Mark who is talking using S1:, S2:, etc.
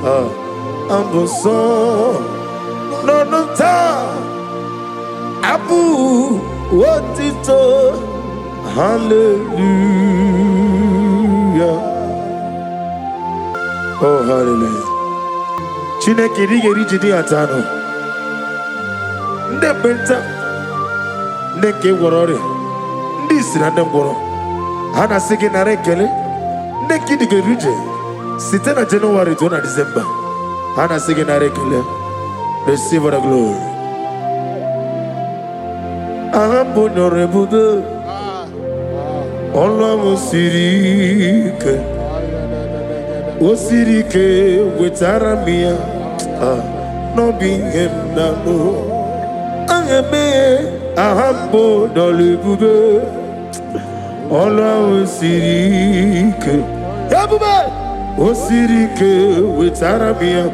S1: Ambo so no no ta Abu Wotito Hallelujah. Oh hallelujah. Chineke rigeri jidi atano. Nde benta nde ke worore. Ndi sira nde ngoro. Hana sigi na rekele. Nde ki digerije. Site na January to na December. Hana sigi na rekele. Receive the glory. Ahambo norebudo. Olorun sirike. Osirike wetara mia. No be him na no. Angeme ahambo dolebube. Olorun sirike. Yabube. Osirike wetara mia.